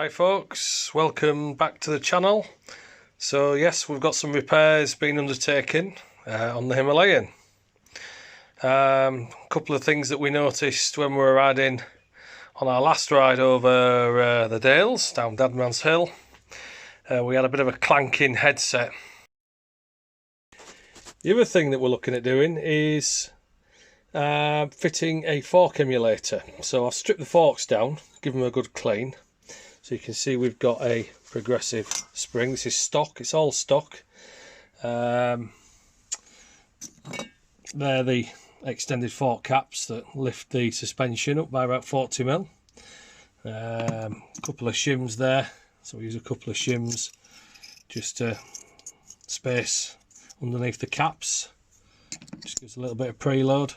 Hi folks, welcome back to the channel. So yes, we've got some repairs being undertaken on the Himalayan. A couple of things that we noticed when we were riding on our last ride over the Dales down Dadman's Hill. We had a bit of a clanking headset. The other thing that we're looking at doing is fitting a fork emulator. So I've stripped the forks down, give them a good clean. So you can see we've got a progressive spring. This is stock, it's all stock. They're the extended fork caps that lift the suspension up by about 40mm. A couple of shims there, so we use a couple of shims just to space underneath the caps. Just gives a little bit of preload.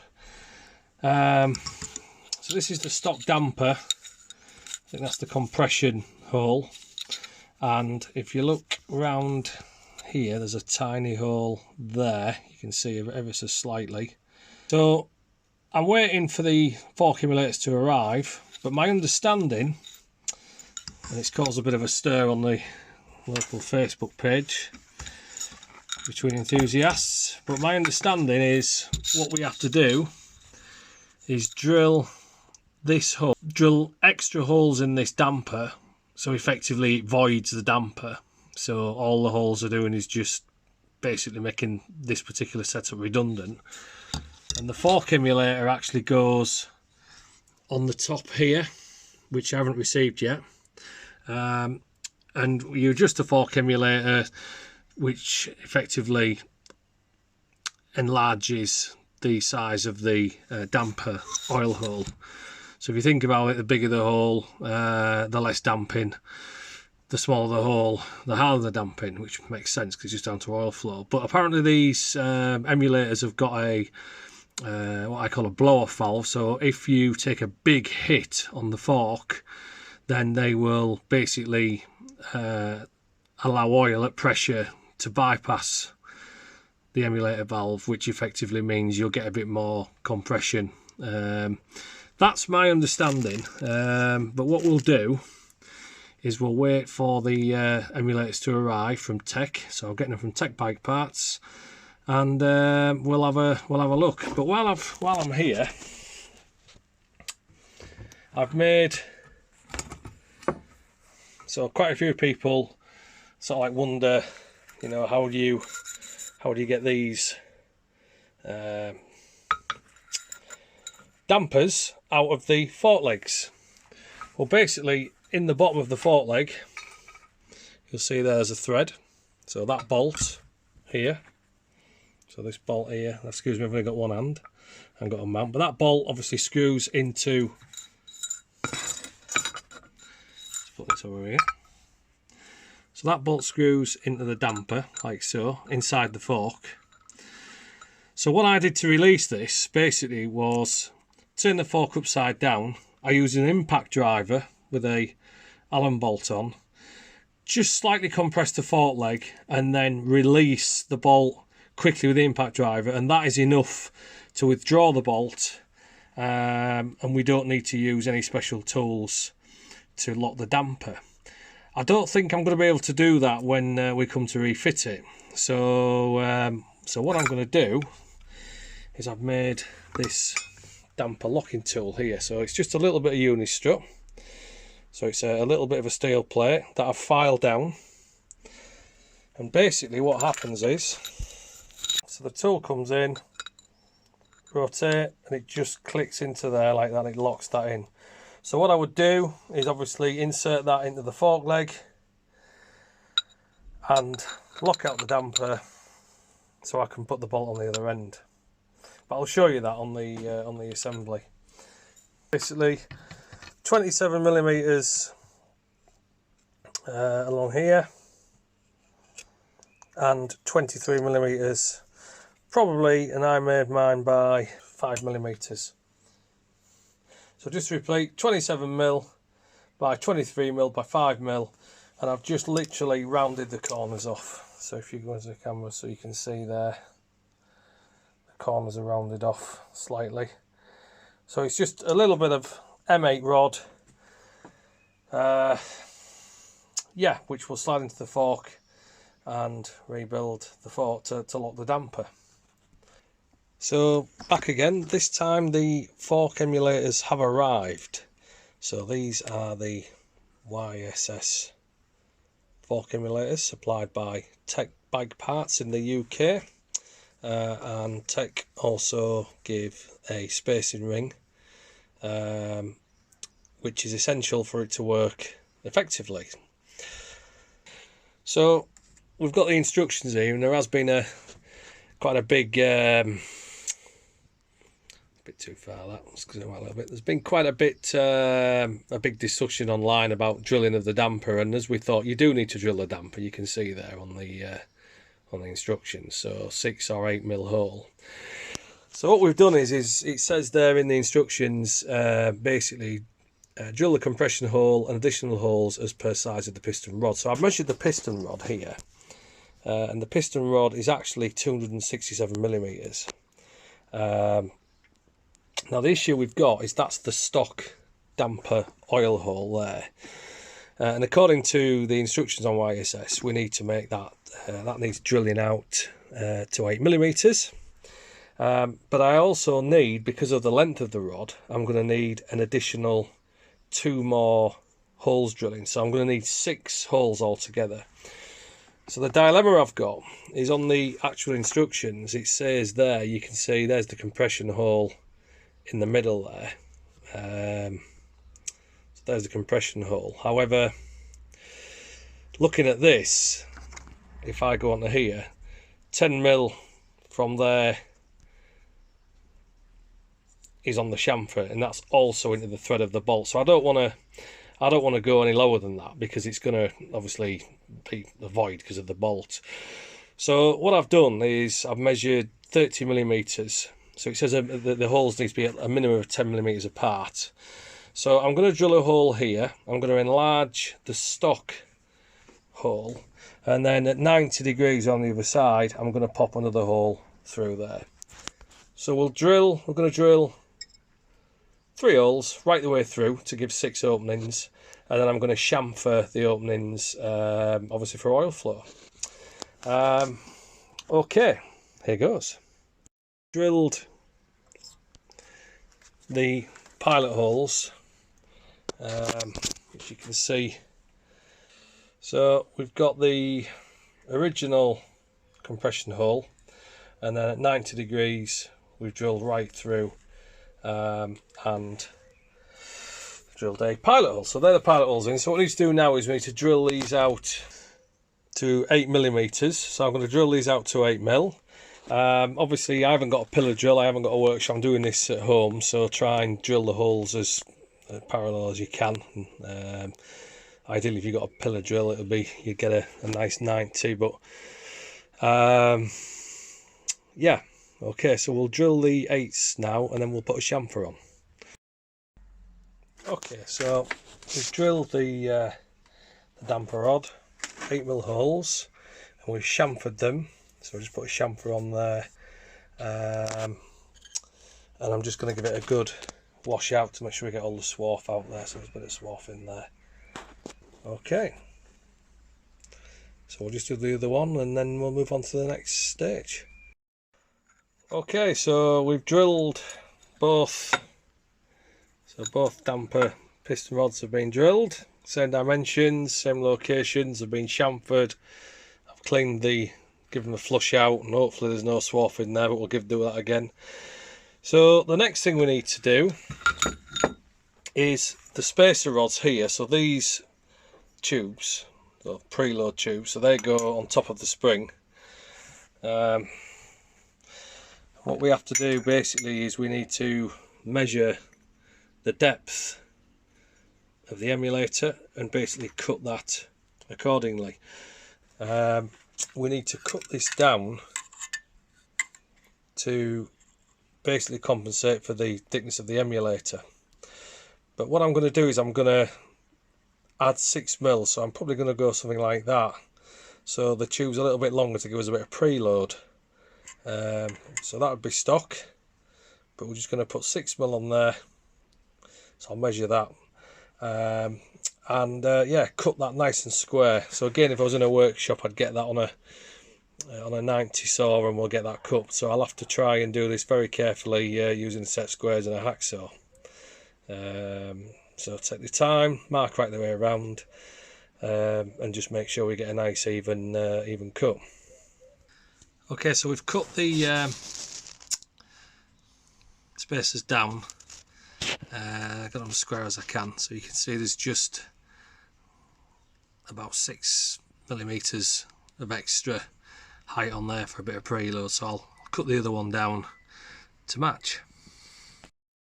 So this is the stock damper. I think that's the compression hole, and if you look round here, there's a tiny hole there. You can see ever so slightly. So I'm waiting for the fork emulators to arrive, but my understanding, and it's caused a bit of a stir on the local Facebook page between enthusiasts, but my understanding is what we have to do is drill this hole, drill extra holes in this damper, so effectively it voids the damper. So all the holes are doing is just basically making this particular setup redundant. And the fork emulator actually goes on the top here, which I haven't received yet. And you adjust the fork emulator, which effectively enlarges the size of the damper oil hole. So if you think about it, the bigger the hole, the less damping. The smaller the hole, the harder the damping, which makes sense because it's just down to oil flow. But apparently these emulators have got a what I call a blow-off valve. So if you take a big hit on the fork, then they will basically allow oil at pressure to bypass the emulator valve, which effectively means you'll get a bit more compression. That's my understanding, but what we'll do is we'll wait for the emulators to arrive from TEC. So I'm getting them from TEC Bike parts, and we'll have a look. But while I'm here, I've made, so quite a few people sort of like wonder, you know, how do you get these dampers out of the fork legs? Well, basically in the bottom of the fork leg you'll see there's a thread, so that bolt here, so this bolt here, excuse me, I've only got one hand and got a mount, but that bolt obviously screws into, let's put this over here, so that bolt screws into the damper like so inside the fork. So what I did to release this basically was turn the fork upside down. I used an impact driver with a Allen bolt on, just slightly compress the fork leg and then release the bolt quickly with the impact driver, and that is enough to withdraw the bolt, and we don't need to use any special tools to lock the damper. I don't think I'm going to be able to do that when we come to refit it. So so what I'm going to do is I've made this damper locking tool here. So it's just a little bit of uni-strut, so it's a little bit of a steel plate that I've filed down, and basically what happens is, so the tool comes in, rotate, and it just clicks into there like that, it locks that in. So what I would do is obviously insert that into the fork leg and lock out the damper so I can put the bolt on the other end. But I'll show you that on the assembly. Basically 27mm along here and 23mm probably, and I made mine by 5mm. So just repeat, 27mm by 23mm by 5mm, and I've just literally rounded the corners off. So if you go into the camera so you can see there, corners are rounded off slightly. So it's just a little bit of M8 rod, yeah, which will slide into the fork and rebuild the fork to lock the damper. So back again, this time the fork emulators have arrived. So these are the YSS Fork Emulators supplied by TEC Bike parts in the UK, and TEC also give a spacing ring, which is essential for it to work effectively. So we've got the instructions here, and there has been quite a big bit too far, that. Let's zoom out a little bit. There's been quite a big discussion online about drilling of the damper, and as we thought, you do need to drill the damper. You can see there on the instructions, so 6 or 8 mil hole. So what we've done is it says there in the instructions, basically drill the compression hole and additional holes as per size of the piston rod. So I've measured the piston rod here, and the piston rod is actually 267 millimeters. Now the issue we've got is that's the stock damper oil hole there, and according to the instructions on YSS, we need to make that that needs drilling out to 8 millimeters. But I also need, because of the length of the rod, I'm going to need an additional 2 more holes drilling, so I'm going to need 6 holes altogether. So the dilemma I've got is on the actual instructions. It says there, you can see there's the compression hole in the middle there. So there's the compression hole. However, looking at this, if I go onto here, 10 mil from there is on the chamfer, and that's also into the thread of the bolt. So I don't want to go any lower than that, because it's going to obviously be a void because of the bolt. So what I've done is I've measured 30 millimeters. So it says the holes need to be a minimum of 10 millimeters apart. So I'm going to drill a hole here. I'm going to enlarge the stock hole, and then at 90 degrees on the other side, I'm going to pop another hole through there. So we're going to drill 3 holes right the way through to give 6 openings, and then I'm going to chamfer the openings, obviously for oil flow. Okay, here goes. Drilled the pilot holes, which you can see. So we've got the original compression hole, and then at 90 degrees we've drilled right through and drilled a pilot hole. So they're the pilot holes in. So what we need to do now is we need to drill these out to 8 millimeters. So I'm going to drill these out to 8 mil. Obviously I haven't got a pillar drill, I haven't got a workshop, I'm doing this at home, so try and drill the holes as parallel as you can. Ideally if you've got a pillar drill, it'll be, you get a nice 90, but yeah, okay, so we'll drill the 8s now, and then we'll put a chamfer on. Okay, so we've drilled the damper rod, 8 mil holes, and we've chamfered them. So I'll just put a chamfer on there, and I'm just going to give it a good wash out to make sure we get all the swarf out there. So there's a bit of swarf in there. Okay, so we'll just do the other one, and then we'll move on to the next stage. Okay, so we've drilled both. So both damper piston rods have been drilled, same dimensions, same locations, have been chamfered. I've cleaned give them a flush out, and hopefully there's no swarf in there, but we'll do that again. So the next thing we need to do is the spacer rods here. So these tubes, the preload tubes, so they go on top of the spring. What we have to do basically is we need to measure the depth of the emulator and basically cut that accordingly. We need to cut this down to basically compensate for the thickness of the emulator. But what I'm going to do is I'm going to add 6 mil, so I'm probably going to go something like that. So the tube's a little bit longer to give us a bit of preload. So that would be stock, but we're just going to put 6 mil on there. So I'll measure that. and yeah, cut that nice and square. So again, if I was in a workshop, I'd get that on a 90 saw and we'll get that cut. So I'll have to try and do this very carefully using set squares and a hacksaw. So take the time, mark right the way around, and just make sure we get a nice even cut. Okay, so we've cut the spacers down, got them as square as I can, so you can see there's just about 6mm of extra height on there for a bit of preload, so I'll cut the other one down to match.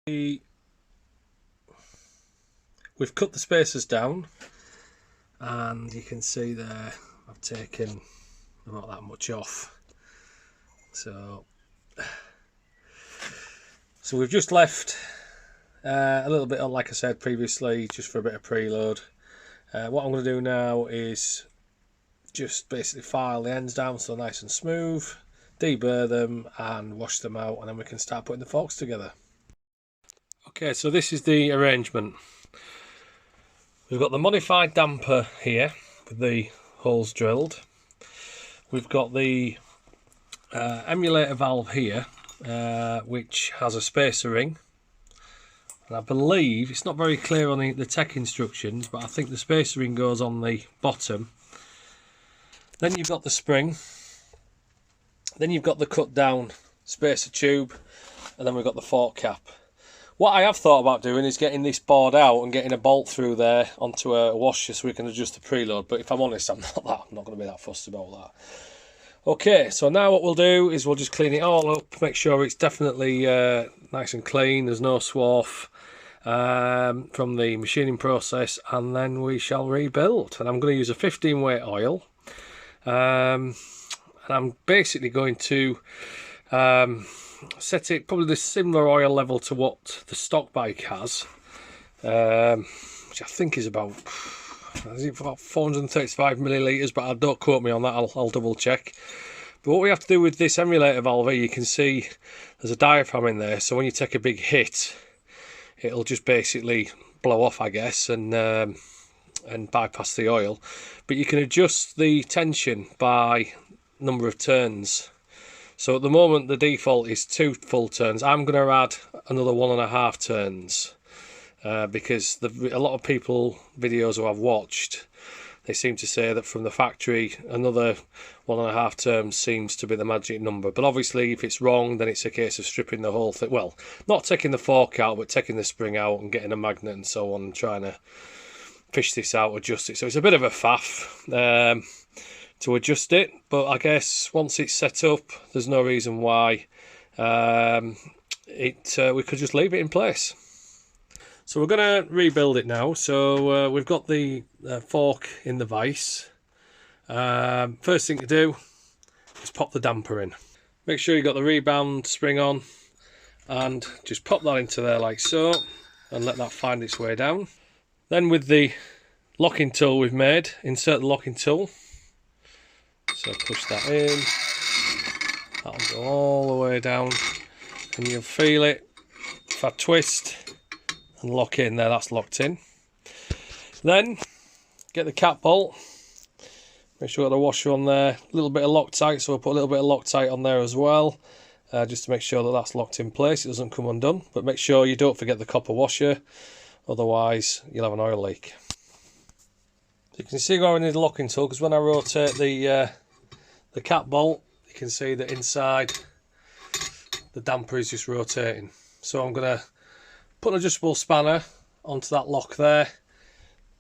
We've cut the spacers down, and you can see there I've taken about that much off. So we've just left a little bit on, like I said previously, just for a bit of preload. What I'm going to do now is just basically file the ends down so nice and smooth, deburr them and wash them out, and then we can start putting the forks together. Okay, so this is the arrangement. We've got the modified damper here with the holes drilled. We've got the emulator valve here, which has a spacer ring, and I believe it's not very clear on the TEC instructions, but I think the spacer ring goes on the bottom. Then you've got the spring, then you've got the cut down spacer tube, and then we've got the fork cap. What I have thought about doing is getting this board out and getting a bolt through there onto a washer so we can adjust the preload, but if I'm honest, I'm not going to be that fussed about that. Okay, so now what we'll do is we'll just clean it all up, make sure it's definitely nice and clean, there's no swarf from the machining process, and then we shall rebuild. And I'm going to use a 15 weight oil, and I'm basically going to set it probably the similar oil level to what the stock bike has, which I think is about 435 millilitres, but don't quote me on that, I'll double check. But what we have to do with this emulator valve here, you can see there's a diaphragm in there, so when you take a big hit, it'll just basically blow off, I guess, and bypass the oil. But you can adjust the tension by number of turns. So at the moment the default is 2 full turns. I'm going to add another 1.5 turns because a lot of people videos who I've watched, they seem to say that from the factory another 1.5 turns seems to be the magic number. But obviously if it's wrong, then it's a case of stripping the whole thing, well, not taking the fork out, but taking the spring out and getting a magnet and so on, and trying to fish this out, adjust it. So it's a bit of a faff to adjust it, but I guess once it's set up, there's no reason why we could just leave it in place. So we're going to rebuild it now. So we've got the fork in the vise. First thing to do is pop the damper in. Make sure you've got the rebound spring on, and just pop that into there like so, and let that find its way down. Then with the locking tool we've made, insert the locking tool. So push that in, that'll go all the way down, and you'll feel it. If I twist and lock in there, that's locked in. Then get the cap bolt, make sure we've got the washer on there, a little bit of Loctite, so we'll put a little bit of Loctite on there as well, just to make sure that that's locked in place, it doesn't come undone. But make sure you don't forget the copper washer, otherwise you'll have an oil leak. You can see why we need a locking tool, because when I rotate the cap bolt, you can see that inside the damper is just rotating. So I'm going to put an adjustable spanner onto that lock there,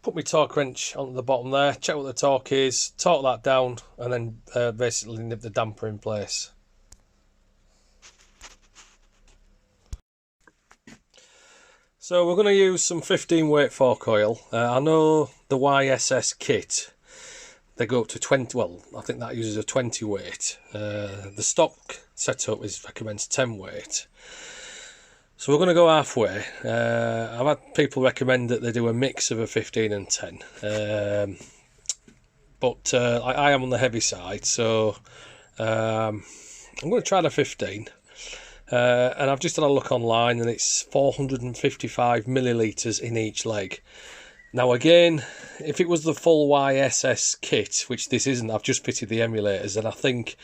put my torque wrench onto the bottom there, check what the torque is, torque that down, and then basically nip the damper in place. So we're going to use some 15 weight fork oil. I know the YSS kit, they go up to 20, well I think that uses a 20 weight. The stock setup recommends 10 weight. So we're going to go halfway. I've had people recommend that they do a mix of a 15 and 10. But I am on the heavy side, so I'm going to try the 15. And I've just had a look online, and it's 455 millilitres in each leg. Now again, if it was the full YSS kit, which this isn't, I've just fitted the emulators, and I think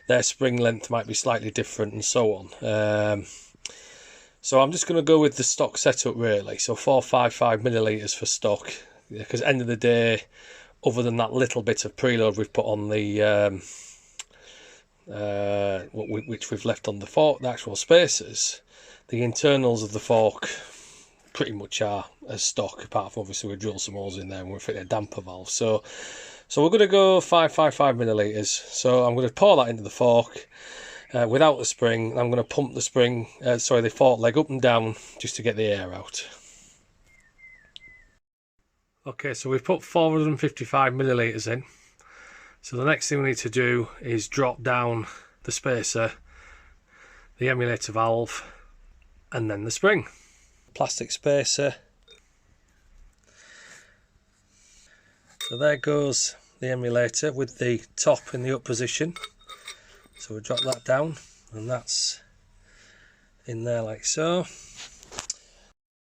their spring length might be slightly different and so on. So I'm just going to go with the stock setup really, so 455 millilitres for stock, because end of the day, other than that little bit of preload we've put on the which we've left on the fork, the actual spacers, the internals of the fork pretty much are as stock, apart from obviously we drill some holes in there and we fit a damper valve. So we're going to go 555 millilitres. So I'm going to pour that into the fork without the spring. I'm going to pump the spring, the fork leg up and down just to get the air out. Okay, so we've put 455 millilitres in. So the next thing we need to do is drop down the spacer, the emulator valve, and then the spring. Plastic spacer. So there goes the emulator with the top in the up position. So we drop that down and that's in there like so.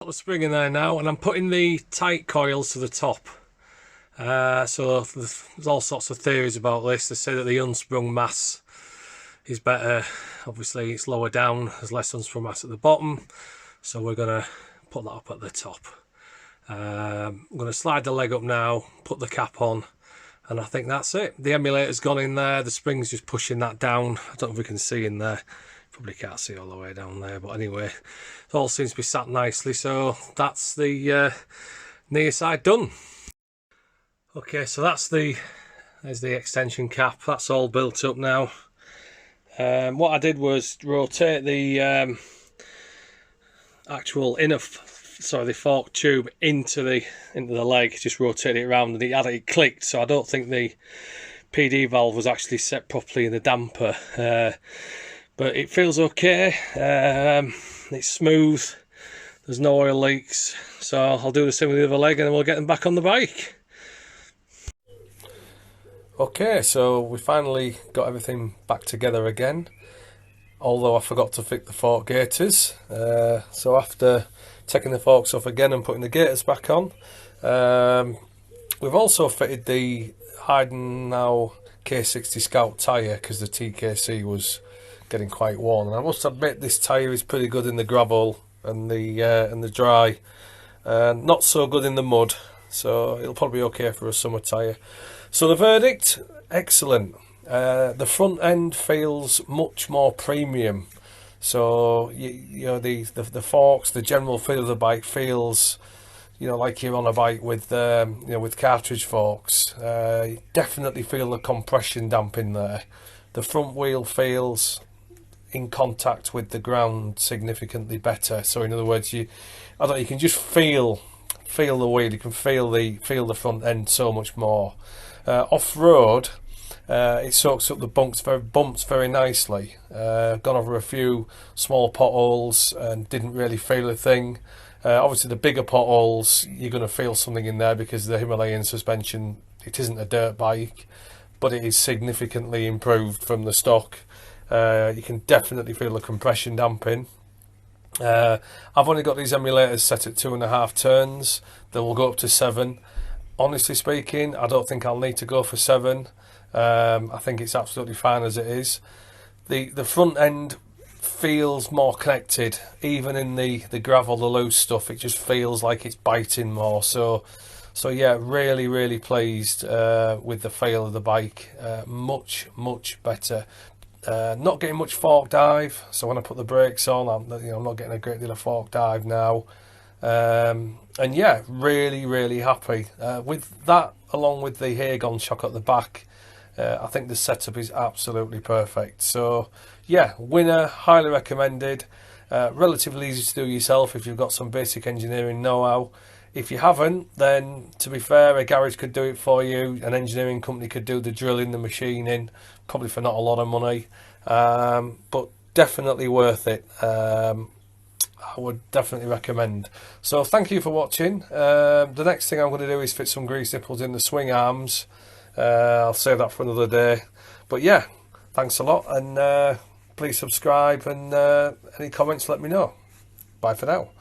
Got the spring in there now, and I'm putting the tight coils to the top. So there's all sorts of theories about this. They say that the unsprung mass is better. Obviously it's lower down, there's less unsprung mass at the bottom. So we're going to put that up at the top. I'm going to slide the leg up now, put the cap on, and I think that's it. The emulator's gone in there, the spring's just pushing that down. I don't know if we can see in there. Probably can't see all the way down there, but anyway, it all seems to be sat nicely. So that's the near side done. Okay, so there's the extension cap. That's all built up now. What I did was rotate the actual the fork tube into the leg, just rotate it around, and it clicked. So I don't think the PD valve was actually set properly in the damper, but it feels okay. It's smooth, there's no oil leaks, so I'll do the same with the other leg and then we'll get them back on the bike. Okay, so we finally got everything back together again, although I forgot to fit the fork gaiters. So after taking the forks off again and putting the gaiters back on, we've also fitted the Hayden now K60 Scout tyre, because the TKC was getting quite worn. And I must admit, this tyre is pretty good in the gravel and the dry, not so good in the mud, so it'll probably be okay for a summer tyre. So the verdict, excellent. The front end feels much more premium. So you know the forks, the general feel of the bike feels, you know, like you're on a bike with with cartridge forks. You definitely feel the compression damp in there. The front wheel feels in contact with the ground significantly better. So in other words, you can just feel the wheel. You can feel the front end so much more. Off road, it soaks up the bumps very nicely. Gone over a few small potholes and didn't really feel a thing. Obviously the bigger potholes, you're going to feel something in there because the Himalayan suspension, it isn't a dirt bike, but it is significantly improved from the stock. You can definitely feel the compression damping. I've only got these emulators set at 2.5 turns. They will go up to 7. Honestly speaking, I don't think I'll need to go for 7. I think it's absolutely fine as it is. The front end feels more connected, even in the gravel, the loose stuff. It just feels like it's biting more. So yeah, really pleased with the feel of the bike. Much better. Not getting much fork dive, so when I put the brakes on, I'm not getting a great deal of fork dive now. And yeah, really happy with that, along with the Hagon shock at the back. I think the setup is absolutely perfect. So yeah, winner, highly recommended. Relatively easy to do yourself if you've got some basic engineering know-how. If you haven't, then to be fair, a garage could do it for you. An engineering company could do the drilling, the machining, probably for not a lot of money, but definitely worth it. I would definitely recommend. So thank you for watching. The next thing I'm going to do is fit some grease nipples in the swing arms. I'll save that for another day. But yeah, thanks a lot, and please subscribe, and any comments, let me know. Bye for now.